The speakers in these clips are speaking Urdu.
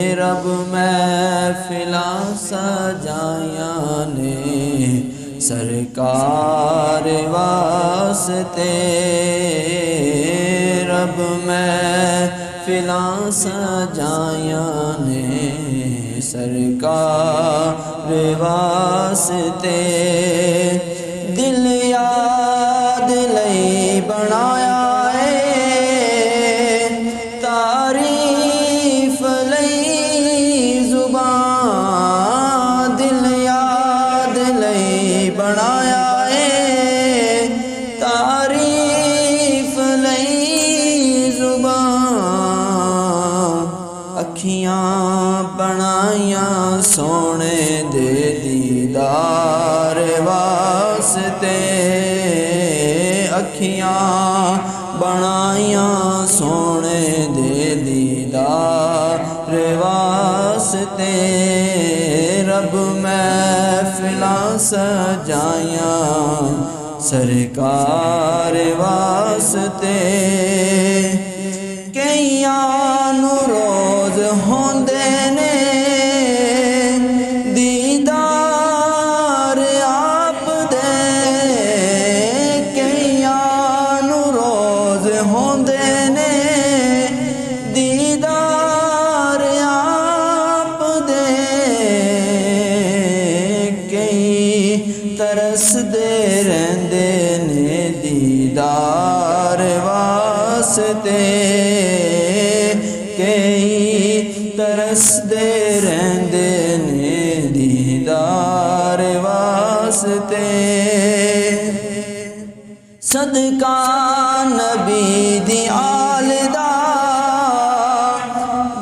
رب محفلاں سجائیاں نے سرکار واسطے، رب محفلاں سجائیاں نے سرکار واسطے، دل یاد لئی بنایا اکھیاں بنائیاں سونے دے دیدار واسطے، اکھیاں بنائیاں سونے دے دیدار واسطے، رب محفلاں سجائیاں سرکار واسطے، کئیاں نو روز ہوندے نے دیدار آپ دے، کئیاں نو روز ہوندے نے دیدار آپ دے، کئی ترس دے رہندے نے دیدار واسطے، کئی ترس دے رہندے نے دیدار واسطے، صدقہ نبی دی آل دا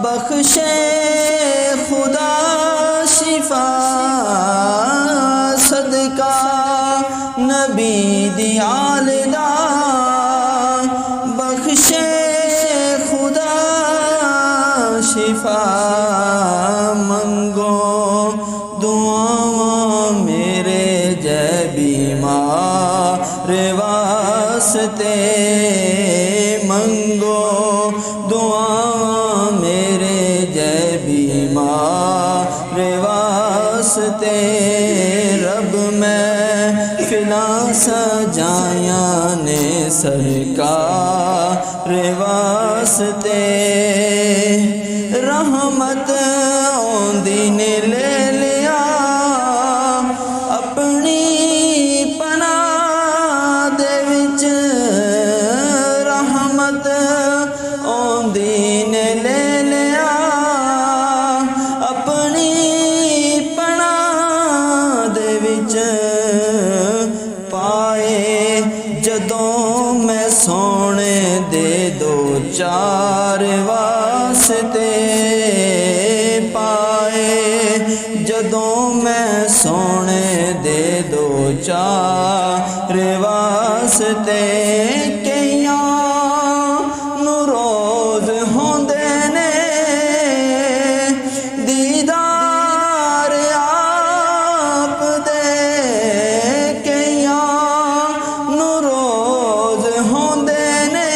بخشے خدا شفا، صدقہ نبی دی آل دا بخشے خدا شفا، منگو دعاواں میرے جے بیمار واسطے، منگو دعاواں میرے جے بیمار واسطے، رب محفلاں سجائیاں نے سرکار واسطے، رحمت اوندی نے لے لیا اپنی پناہ دے وچ، رحمت اوندی نے لے لیا اپنی پناہ دے وچ، پائے جدوں میں سونے دے دو چار واسطے، پائے جدوں میں سونے دے دو چار واسطے، کئیاں نو روز ہوندے نے دیدار آپ دے، کئیاں نو روز ہوندے نے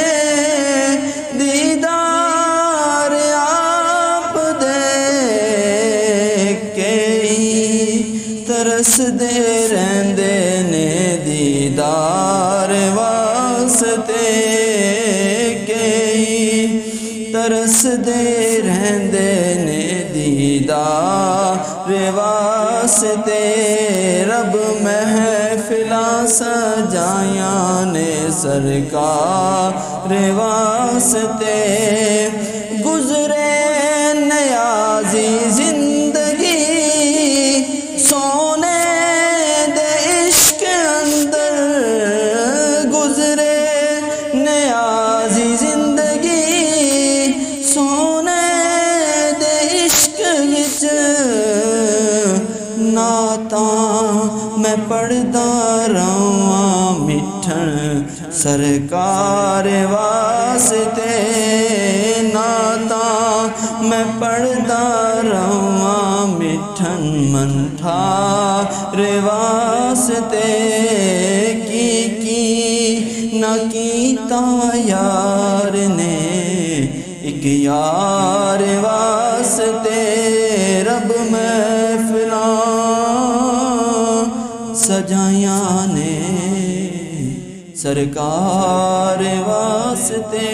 دیدار آپ دے، کئی ترس دے رہندے نے دیدار واسطے، کئی ترس دے رہندے نے دیدار واسطے، رب محفلاں سجائیاں نے سرکار واسطے، گزرے نیازی زندگی سونے دے عشق اندر، گزرے نیازی زندگی سونے دے عشق وچ، نعتاں میں پڑھدا رہواں مٹھن سرکار واسطے، نعتاں میں پڑھدا رہواں مٹھن منٹھار واسطے، کی نہ کیتا یار نے ایک یار واسطے رب محفلاں سجائیاں نے سرکار واسطے